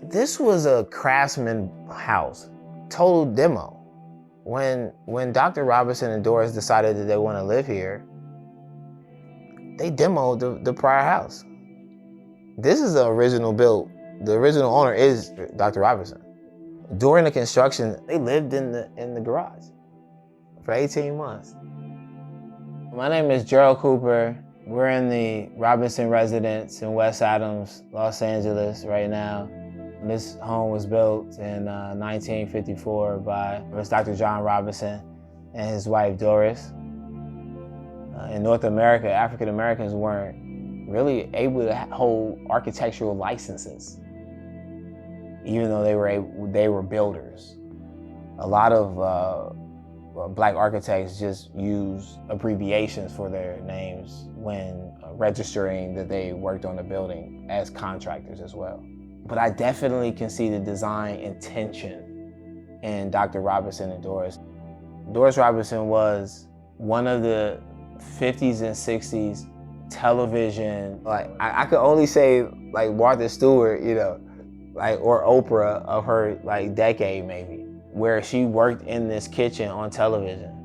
This was a Craftsman house, total demo. When Dr. Robinson and Doris decided that they want to live here, they demoed the prior house. This is the original build. The original owner is Dr. Robinson. During the construction, they lived in the garage for 18 months. My name is Gerald Cooper. We're in the Robinson residence in West Adams, Los Angeles right now. This home was built in 1954 by Dr. John Robinson and his wife Doris. In North America, African Americans weren't really able to hold architectural licenses, even though they were builders. A lot of Black architects just use abbreviations for their names when registering that they worked on the building as contractors as well. But I definitely can see the design intention in Dr. Robinson and Doris. Doris Robinson was one of the 50s and 60s television, like I could only say like Martha Stewart, you know, like, or Oprah of her like decade maybe, where she worked in this kitchen on television.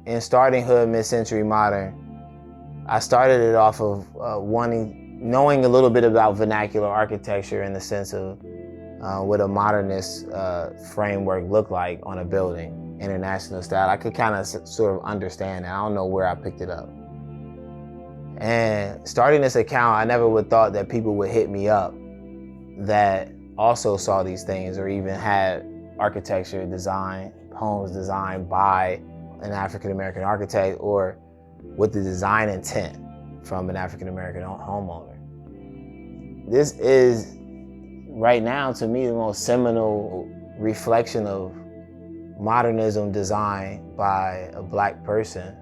In starting Hood Mid-Century Modern, I started it off of knowing a little bit about vernacular architecture in the sense of what a modernist framework looked like on a building, international style. I could kind of sort of understand that. I don't know where I picked it up. And starting this account, I never would thought that people would hit me up that also saw these things or even had architecture design, homes designed by an African-American architect or with the design intent from an African-American homeowner. This is, right now, to me, the most seminal reflection of modernism design by a Black person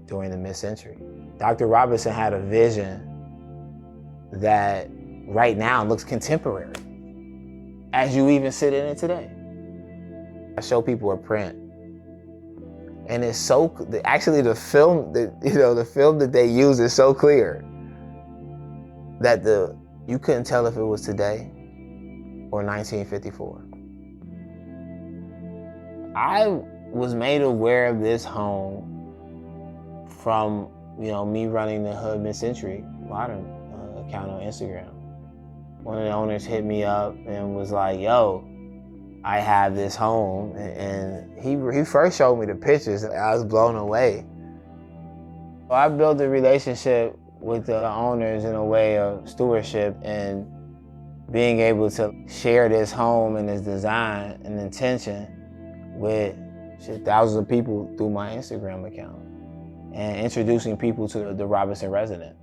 during the mid-century. Dr. Robinson had a vision that right now looks contemporary, as you even sit in it today. I show people a print, and it's so, actually the film that they use is so clear that you couldn't tell if it was today or 1954. I was made aware of this home from, me running the Hood Mid-Century Modern account on Instagram. One of the owners hit me up and was like, yo, I have this home. And he first showed me the pictures and I was blown away. I built a relationship with the owners in a way of stewardship and being able to share this home and this design and intention with thousands of people through my Instagram account and introducing people to the Robinson residence,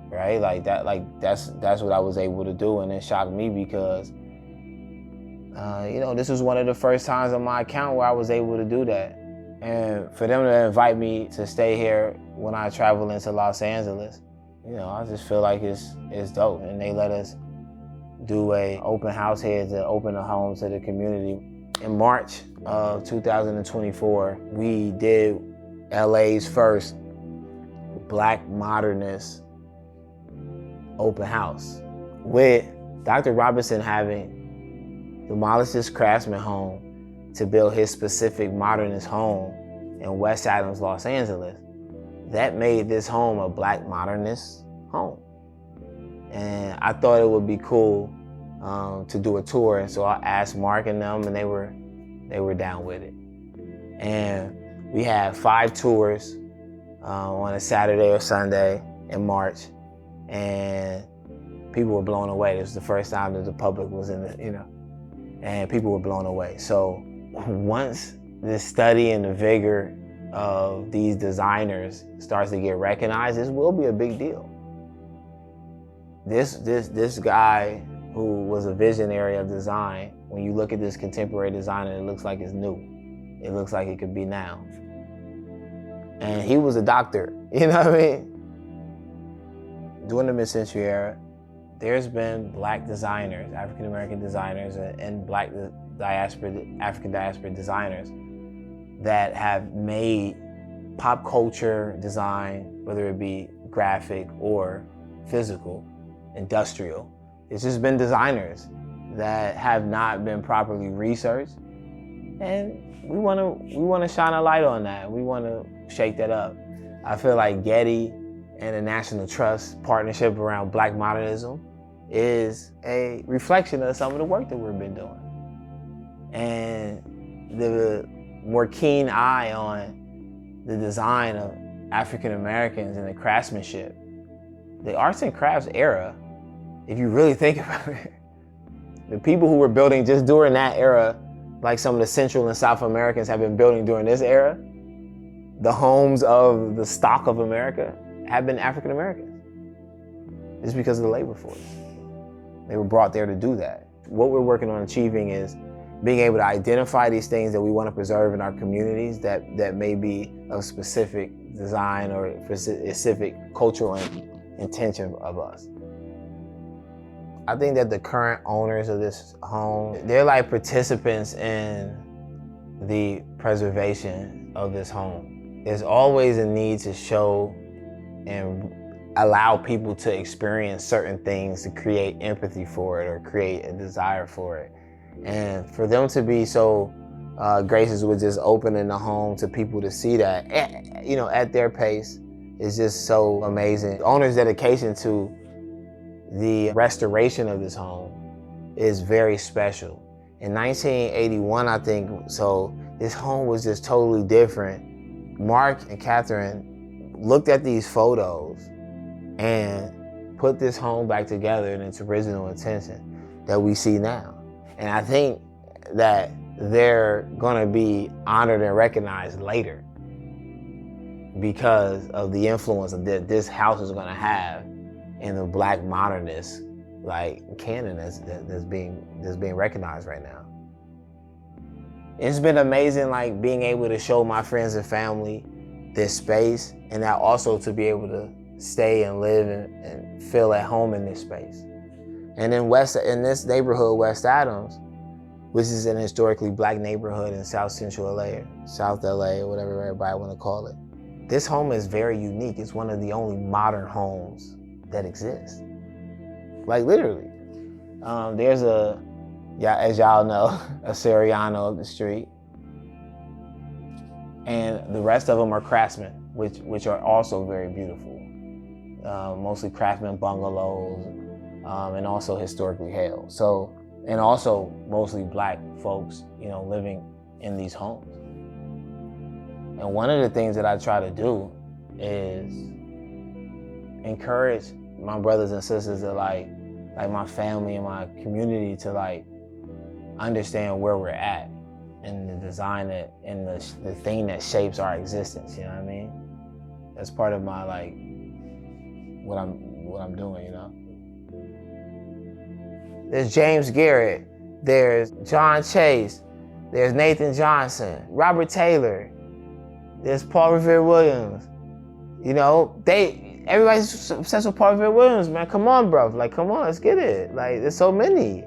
right? That's what I was able to do, and it shocked me because, this was one of the first times on my account where I was able to do that. And for them to invite me to stay here when I travel into Los Angeles, I just feel like it's dope. And they let us do a open house here to open a home to the community. In March of 2024, we did LA's first Black modernist open house, with Dr. Robinson having demolished his Craftsman home to build his specific modernist home in West Adams, Los Angeles. That made this home a Black modernist home. And I thought it would be cool to do a tour, and so I asked Marc and them, and they were down with it. And we had 5 tours on a Saturday or Sunday in March, and people were blown away. It was the first time that the public was in and people were blown away. So once the study and the vigor of these designers starts to get recognized, this will be a big deal. This guy who was a visionary of design, when you look at this contemporary design, it looks like it's new. It looks like it could be now. And he was a doctor, you know what I mean? During the mid-century era, there's been Black designers, African-American designers, and Black African diaspora designers that have made pop culture design, whether it be graphic or physical, industrial, It's just been designers that have not been properly researched. And we want to shine a light on that. We want to shake that up. I feel like Getty and the National Trust partnership around Black modernism is a reflection of some of the work that we've been doing. And the more keen eye on the design of African Americans and the craftsmanship, the arts and crafts era, if you really think about it, the people who were building just during that era, like some of the Central and South Americans have been building during this era, the homes of the stock of America have been African Americans. It's because of the labor force. They were brought there to do that. What we're working on achieving is being able to identify these things that we want to preserve in our communities that may be of specific design or specific cultural intention of us. I think that the current owners of this home, they're like participants in the preservation of this home. There's always a need to show and allow people to experience certain things to create empathy for it or create a desire for it. And for them to be so gracious with just opening the home to people to see that, at their pace is just so amazing. The owner's dedication to the restoration of this home is very special. In 1981, I think, so this home was just totally different. Marc and Catherine looked at these photos and put this home back together in its original intention that we see now. And I think that they're gonna be honored and recognized later because of the influence that this house is gonna have in the Black modernist canon that's being recognized right now. It's been amazing being able to show my friends and family this space, and now also to be able to stay and live and feel at home in this space. And in this neighborhood, West Adams, which is an historically Black neighborhood in South Central LA, South LA, or whatever everybody want to call it. This home is very unique. It's one of the only modern homes that exist. Literally. There's as y'all know, a Soriano up the street. And the rest of them are Craftsman, which are also very beautiful. Mostly Craftsman bungalows, and also historically hailed. So, and also mostly Black folks, living in these homes. And one of the things that I try to do is encourage my brothers and sisters to like my family and my community to understand where we're at and the design and the thing that shapes our existence, you know what I mean? That's part of my what I'm doing, There's James Garrett, there's John Chase, there's Nathan Johnson, Robert Taylor, there's Paul Revere Williams. Everybody's obsessed with Paul Revere Williams, man. Come on, bro. Come on, let's get it. There's so many.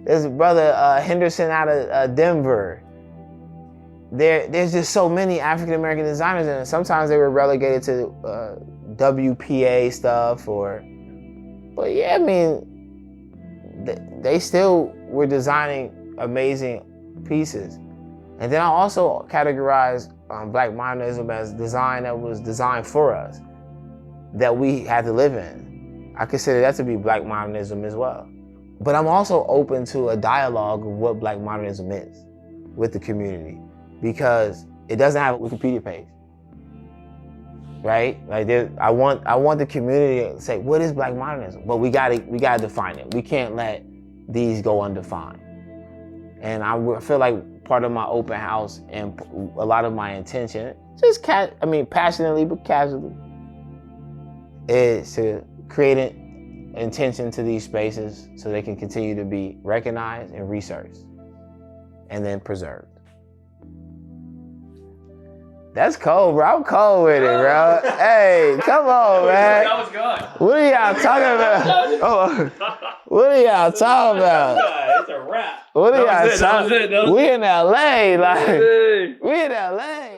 There's brother Henderson out of Denver. There's just so many African American designers, and sometimes they were relegated to WPA stuff, but yeah, I mean, they still were designing amazing pieces. And then I also categorize Black modernism as design that was designed for us, that we had to live in. I consider that to be Black modernism as well. But I'm also open to a dialogue of what Black modernism is with the community, because it doesn't have a Wikipedia page, right? I want the community to say, what is Black modernism? But we gotta define it. We can't let these go undefined. And I feel like part of my open house and a lot of my intention, passionately but casually, is to create an intention to these spaces so they can continue to be recognized and researched and then preserved. That's cold, bro. I'm cold with it, bro. Hey, come on, man. That was good. What are y'all talking about? What are y'all talking about? It's a wrap. What are y'all talking about? We in LA, we in LA.